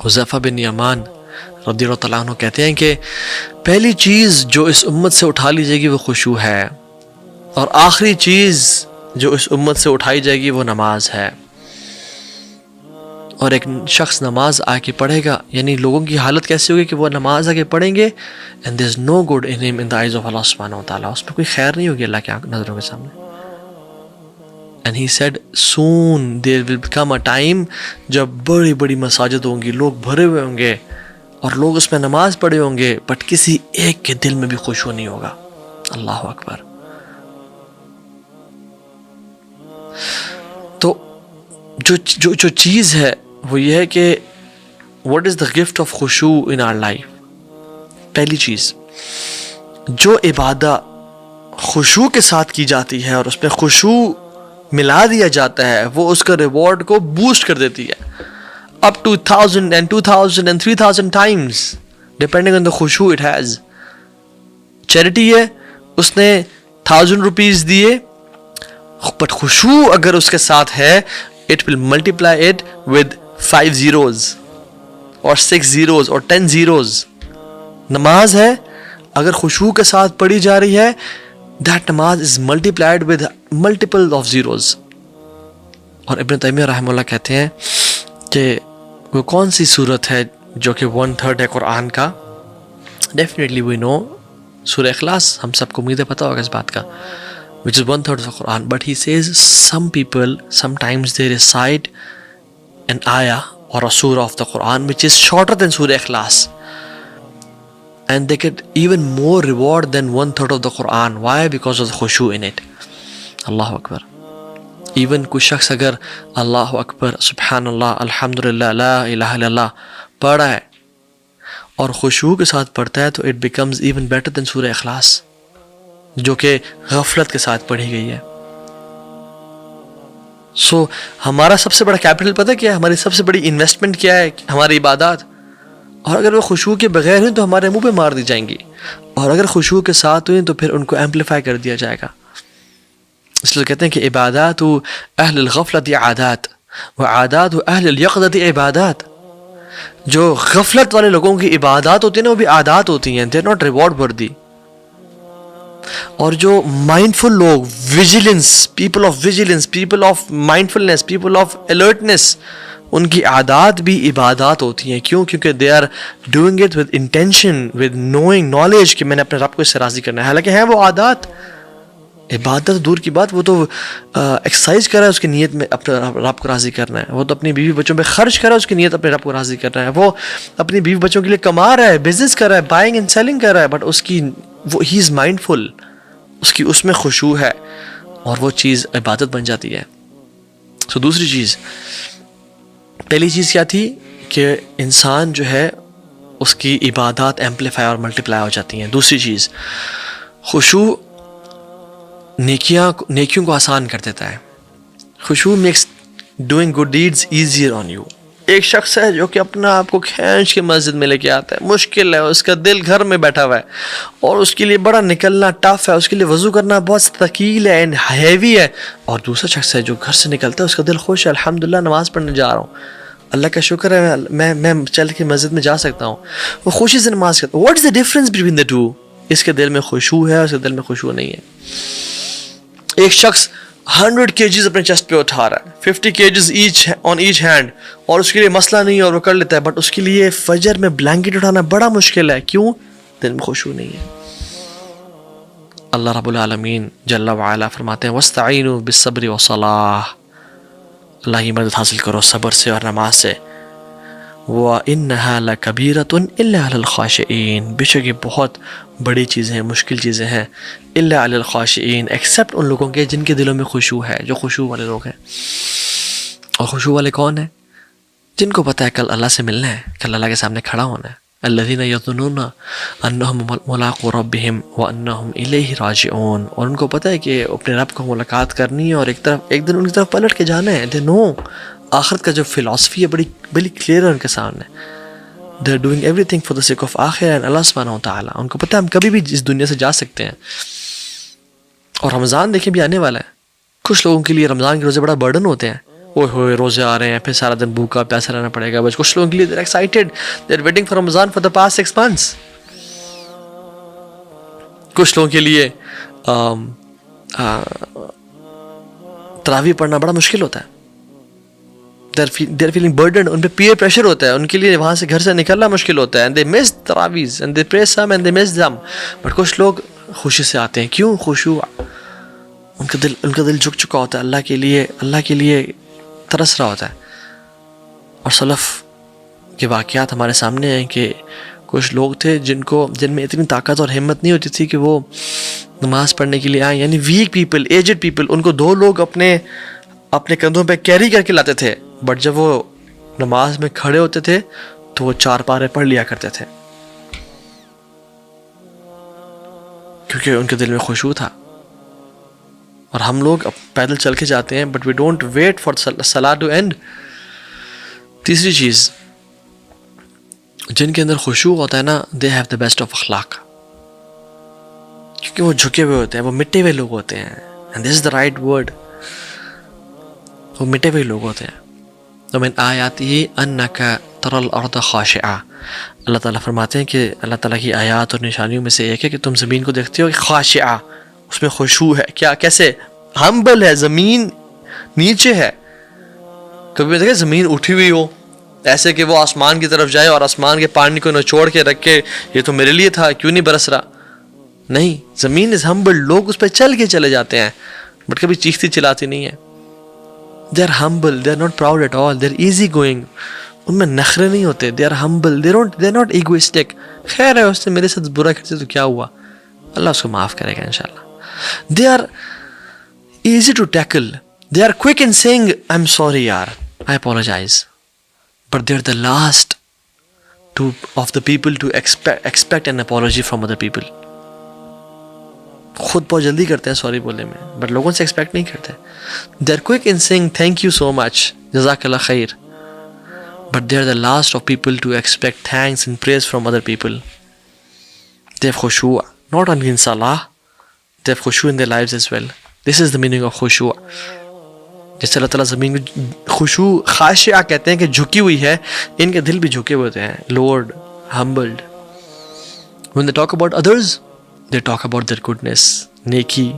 حذیفہ بن یمان رضی اللہ تعالیٰ عنہ کہتے ہیں کہ پہلی چیز جو اس امت سے اٹھا لی جائے گی وہ خشوع ہے، اور آخری چیز جو اس امت سے اٹھائی جائے گی وہ نماز ہے۔ اور ایک شخص نماز آ کے پڑھے گا، یعنی لوگوں کی حالت کیسی ہوگی کہ وہ نماز آ کے پڑھیں گے and there is no good in him in the eyes of Allah سبحانہ و تعالیٰ، اس میں کوئی خیر نہیں ہوگی اللہ کی نظروں کے سامنے۔ and he said soon there will become a time جب بڑی بڑی مساجد ہوں گی، لوگ بھرے ہوئے ہوں گے اور لوگ اس میں نماز پڑھے ہوں گے، بٹ کسی ایک کے دل میں بھی خشوع نہیں ہوگا۔ اللہ اکبر۔ تو جو چیز ہے وہ یہ ہے کہ what is the gift of خشوع in our life۔ پہلی چیز، جو عبادت خشوع کے ساتھ کی جاتی ہے اور اس میں خشوع ملا دیا جاتا ہے، وہ اس کا ریوارڈ کو بوسٹ کر دیتی ہے up to 1000 and 2000 and 3000 times depending on the خشوع it has۔ Charity ہے، اس نے 1000 روپیز دیے، بٹ خشوع اگر اس کے ساتھ ہے it will multiply it with 5 zeros اور 6 zeros اور 10 zeros۔ نماز ہے، اگر خشوع کے ساتھ پڑھی جا رہی ہے that نماز is multiplied with multiple of zeros۔ اور ابن تیمیہ رحمہ اللہ کہتے ہیں کہ وہ کون سی صورت ہے جو کہ 1/3 ہے قرآن کا؟ definitely we know سورہ اخلاص، ہم سب کو امید ہے پتہ ہوگا اس بات کا، which is 1/3 of the Quran. But he says some people sometimes they recite an ayah or a surah of the Quran which is shorter than Surah Ikhlas, and they get even more reward than 1/3 of the Quran. Why? Because of the khushu in it. Allahu Akbar. Even کوئی شخص اگر اللہ اکبر سبحان اللہ الحمدللہ لا الہ الا اللہ پڑھا ہے اور خشوع کے ساتھ پڑھتا ہے تو it becomes even better than Surah Ikhlas جو کہ غفلت کے ساتھ پڑھی گئی ہے۔ سو ہمارا سب سے بڑا کیپٹل پتہ کیا ہے؟ ہماری سب سے بڑی انویسٹمنٹ کیا ہے؟ ہماری عبادات۔ اور اگر وہ خشوع کے بغیر ہوئیں تو ہمارے منہ پہ مار دی جائیں گی، اور اگر خشوع کے ساتھ ہوئیں تو پھر ان کو ایمپلیفائی کر دیا جائے گا۔ اس لیے کہتے ہیں کہ عبادات اہل الغفلت عادات و عادات اہل الیقظۃ عبادات۔ جو غفلت والے لوگوں کی عبادات ہوتی ہیں نا وہ بھی عادات ہوتی ہیں، دے آر ناٹ ریوارڈ وردی۔ اور جو مائنڈفل لوگ، vigilance, people of vigilance, people of mindfulness, people of alertness, ان کی عادات بھی عبادات ہوتی ہیں۔ کیوں؟ کیونکہ they are doing it with intention, with knowing, knowledge کہ میں نے اپنے رب کو اس سے راضی کرنا ہے، حالانکہ ہیں وہ عادات۔ عبادت دور کی بات، وہ تو ایکسرسائز کر رہا ہے اس کی نیت میں اپنے رب کو راضی کرنا ہے، وہ تو اپنی بیوی بچوں پہ خرچ کر رہا ہے اس کی نیت اپنے رب کو راضی کرنا ہے، وہ اپنی بیوی بچوں کے لیے کما رہا ہے، بزنس کر رہا ہے، بائنگ اینڈ سیلنگ کر رہا ہے، بٹ اس کی وہ ہی از مائنڈفل، اس میں خشوع ہے اور وہ چیز عبادت بن جاتی ہے۔ سو دوسری چیز، پہلی چیز کیا تھی کہ انسان جو ہے اس کی عبادات ایمپلیفائی اور ملٹیپلائی ہو جاتی ہیں۔ دوسری چیز، خشوع نیکیوں کو آسان کر دیتا ہے۔ خشوع makes doing good deeds easier on you. ایک شخص ہے جو کہ اپنا آپ کو کھینچ کے مسجد میں لے کے آتا ہے، مشکل ہے، اس کا دل گھر میں بیٹھا ہوا ہے اور اس کے لیے بڑا نکلنا ٹف ہے، اس کے لیے وضو کرنا بہت ثقیل ہے اینڈ ہیوی ہے، اور دوسرا شخص ہے جو گھر سے نکلتا ہے اس کا دل خوش ہے، الحمدللہ نماز پڑھنے جا رہا ہوں، اللہ کا شکر ہے میں چل کے مسجد میں جا سکتا ہوں، وہ خوشی سے نماز کرتا ہے۔ What is the difference between the two? اس کے دل میں خشوع ہے، اس کے دل میں خشوع نہیں ہے۔ ایک شخص 100 kgs اپنے چیسٹ پہ اٹھا رہا ہے، 50 kgs on each hand، اور اس کے لیے مسئلہ نہیں ہے اور وہ کر لیتا ہے، بٹ اس کے لیے فجر میں بلینکٹ اٹھانا بڑا مشکل ہے۔ کیوں؟ دل میں خشوع نہیں ہے۔ اللہ رب العالمین جل وعلا فرماتے ہیں وَاسْتَعِينُوا بِالصَّبْرِ وَالصَّلَاةِ، اللہ کی مدد حاصل کرو صبر سے اور نماز سے۔ وَإِنَّهَا لَكَبِيرَةٌ إِلَّا عَلَى الْخَاشِعِينَ، بے شک یہ بہت بڑی چیزیں ہیں، مشکل چیزیں ہیں، إِلَّا عَلَى الْخَاشِعِينَ، ایکسیپٹ ان لوگوں کے جن کے دلوں میں خشوع ہے، جو خشوع والے لوگ ہیں۔ اور خشوع والے کون ہیں؟ جن کو پتہ ہے کل اللہ سے ملنا ہے، کل اللہ کے سامنے کھڑا ہونا ہے۔ الذین یظنون انہم ملاقو ربہم وانہم الیہ راجعون، اور ان کو پتہ ہے کہ اپنے رب کو ملاقات کرنی ہے اور ایک دن ان کی طرف پلٹ کے جانا ہے۔ دے نو، آخرت کا جو فلاسفی ہے بڑی کلیئر ہے ان کے سامنے۔ They are doing everything for the sake of آخرہ اینڈ اللہ سبحانہ وتعالیٰ۔ ان کو پتہ ہے ہم کبھی بھی اس دنیا سے جا سکتے ہیں۔ اور رمضان دیکھیں بھی آنے والا ہے، کچھ لوگوں کے لیے رمضان کے روزے بڑا برڈن ہوتے ہیں، اوہ ہوئے روزے آ رہے ہیں, پھر سارا دن بھوکا پیاسا رہنا پڑے گا. بس کچھ لوگوں کے لیے they're excited, they're waiting for Ramadan for the past 6 months. کچھ لوگوں کے لیے تراویح پڑھنا بڑا مشکل ہوتا ہے. they're feeling burdened, ان پہ peer pressure ہوتا ہے, ان کے لیے وہاں سے گھر سے نکلنا مشکل ہوتا ہے. and they miss تراویح and they pray some and they miss them. but کچھ لوگ خوشی سے آتے ہیں. کیوں؟ خشوع, ان کا دل جھک چکا ہوتا ہے اللہ کے لیے ترس رہا ہوتا ہے. اور سلف کے واقعات ہمارے سامنے ہیں کہ کچھ لوگ تھے جن میں اتنی طاقت اور ہمت نہیں ہوتی تھی کہ وہ نماز پڑھنے کے لیے آئیں. یعنی ویک پیپل, ایجڈ پیپل, ان کو 2 لوگ اپنے کندھوں پہ کیری کر کے لاتے تھے. بٹ جب وہ نماز میں کھڑے ہوتے تھے تو وہ 4 پارے پڑھ لیا کرتے تھے, کیونکہ ان کے دل میں خشوع تھا. اور ہم لوگ پیدل چل کے جاتے ہیں, but we don't wait for صلاۃ ٹو اینڈ. تیسری چیز, جن کے اندر خشوع ہوتا ہے نا, they have the best of اخلاق, کیونکہ وہ جھکے ہوئے ہوتے ہیں, وہ مٹے ہوئے لوگ ہوتے ہیں. And this is the right word, وہ مٹے ہوئے لوگ ہوتے ہیں. ومن آیاتہ انک تری الارض خاشعہ, اللہ تعالیٰ فرماتے ہیں کہ اللہ تعالیٰ کی آیات اور نشانیوں میں سے ایک ہے کہ تم زمین کو دیکھتے ہو کہ خاشعہ, اس میں خشوع ہے. کیسے؟ ہمبل ہے, زمین نیچے ہے. کبھی دیکھیں زمین اٹھی ہوئی ہو ایسے کہ وہ آسمان کی طرف جائے اور آسمان کے پانی کو نچوڑ کے رکھ کے یہ تو میرے لیے تھا, کیوں نہیں برس رہا؟ نہیں, زمین از ہمبل. لوگ اس پہ چل کے چلے جاتے ہیں بٹ کبھی چیختی چلاتی نہیں ہے. they are humble, they are not proud at all, they are easy going. ان میں نخرے نہیں ہوتے. they are humble, they are not egoistic. خیر ہے, اس نے میرے ساتھ برا کرتے تو کیا ہوا, اللہ اس کو معاف کرے گا انشاءاللہ. they are easy to tackle, they are quick in saying I'm sorry yaar, I apologize. but they are the last of the people to expect an apology from other people. خود بہت جلدی کرتے ہیں سوری بولنے میں, but لوگوں سے expect نہیں کرتے. they are quick in saying thank you so much, جزاک اللہ خیر, but they are the last of people to expect thanks and praise from other people. they have khushu', not only in salah, they have khushu' in their lives as well. this is the meaning of khushu'. جس سے اللہ تعالیٰ زمین کو خشوع خاشعہ کہتے ہیں کہ جھکی ہوئی ہے, ان کے دل بھی جھکے ہوئے ہوتے ہیں, lowered, humbled. when they talk about others, they talk about their goodness, نیکی,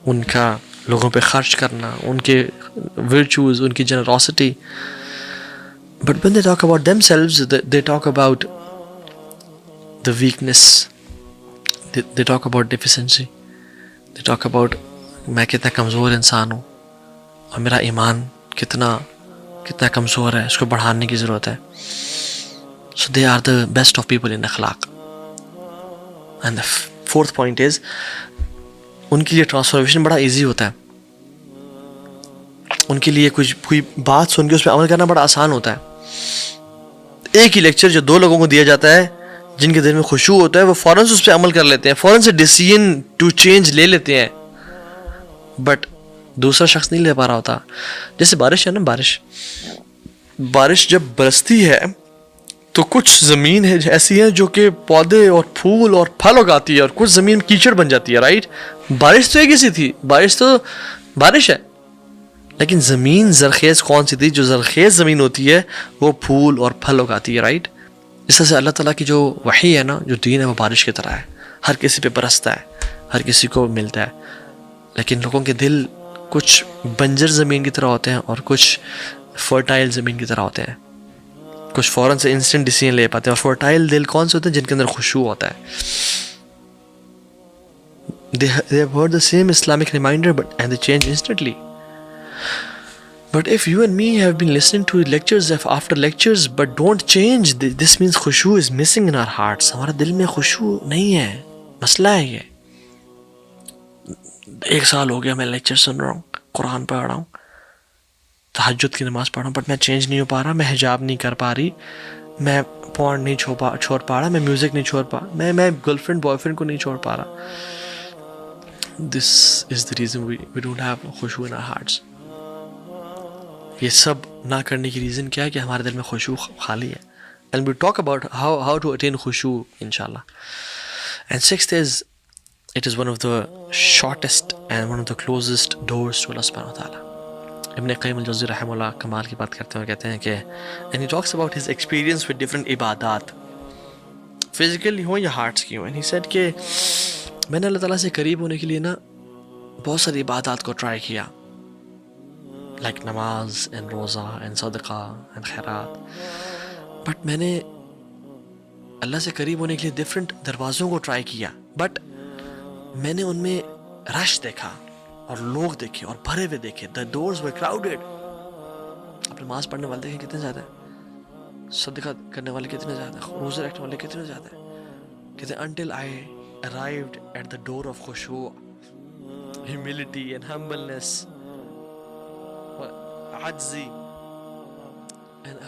ان کا لوگوں پہ خرچ کرنا, ان کے virtues, ان کی generosity. but when they talk about themselves, they talk about the weakness, they talk about deficiency, they talk about میں کتنا کمزور انسان ہوں اور میرا ایمان کتنا کمزور ہے, اس کو بڑھانے کی ضرورت ہے. so they are the best of people in اخلاق. and the fourth point is, ان کے لیے ٹرانسفارمیشن بڑا ایزی ہوتا ہے. ان کے لیے کوئی بات سن کے اس پہ عمل کرنا بڑا آسان ہوتا ہے. ایک ہی لیکچر جو 2 لوگوں کو دیا جاتا ہے جن کے دل میں خشوع ہوتا ہے, وہ فوراً سے اس پہ عمل کر لیتے ہیں, فوراً سے ڈیسیژن ٹو چینج لے لیتے ہیں. بٹ دوسرا شخص نہیں لے پا رہا ہوتا. جیسے بارش ہے نا, بارش جب برستی ہے تو کچھ زمین ہے ایسی ہے جو کہ پودے اور پھول اور پھل اگاتی ہے, اور کچھ زمین کیچڑ بن جاتی ہے, رائٹ. بارش تو ایک ہی سی تھی, بارش تو بارش ہے, لیکن زمین زرخیز کون سی تھی؟ جو زرخیز زمین ہوتی ہے وہ پھول اور پھل اگاتی ہے, رائٹ. اس طرح سے اللہ تعالیٰ کی جو وحی ہے نا, جو دین ہے, وہ بارش کی طرح ہے, ہر کسی پہ برستا ہے, ہر کسی کو ملتا ہے. لیکن لوگوں کے دل کچھ بنجر زمین کی طرح ہوتے ہیں اور کچھ فرٹائل زمین کی طرح ہوتے ہیں. کچھ فوراً سے انسٹنٹ ڈیسیژن لے پاتے ہیں, اور فرٹائل دل کون سے ہوتے ہیں؟ جن کے اندر خشوع ہوتا ہے. they have heard the same Islamic reminder and they change instantly. But if you and me have been listening to lectures after lectures but don't change, this means khushu is missing in our hearts. ہمارے دل میں خشوع نہیں ہے, مسئلہ ہے یہ. 1 سال ہو گیا میں لیکچر سن رہا ہوں, قرآن پڑھ رہا ہوں, تہجد کی نماز پڑھ رہا ہوں, بٹ میں چینج نہیں ہو پا رہا, میں حجاب نہیں کر پا رہی, میں پورن نہیں چھوڑ پا رہا, میں میوزک نہیں چھوڑ پا, میں گرل فرینڈ بوائے فرینڈ کو نہیں چھوڑ پا رہا. This is the reason we don't have khushu in our hearts. یہ سب نہ کرنے کی ریزن کیا ہے؟ کہ ہمارے دل میں خشوع خالی ہے. And we talk about how to attain khushu inshallah. And 6th is, it is one of the shortest and one of the closest doors to Allah subhanahu wa ta'ala. ابن قیم الجوزی رحمہ اللہ کمال کی بات کرتے ہوئے کہتے ہیں کہ and he talks about his experience with different عبادات فزیکلی ہوں یا ہارٹس کی ہوں. and he said کہ میں نے اللہ تعالیٰ سے قریب ہونے کے لیے نا بہت ساری عبادات کو ٹرائی کیا, لائک نماز اینڈ روزہ اینڈ صدقہ اینڈ خیرات, بٹ میں نے اللہ سے قریب ہونے کے لیے ڈفرینٹ دروازوں کو ٹرائی کیا, بٹ میں نے ان میں رش دیکھا اور لوگ دیکھے اور بھرے ہوئے دیکھے. the doors were crowded. آپ نماز پڑھنے والے دیکھیں کتنے زیادہ ہیں, صدقہ کرنے والے کتنے زیادہ ہیں, روزے رکھنے والے کتنے زیادہ ہیں. کہتے ہیں until I arrived at the door of khushu, humility and humbleness, عجزی, and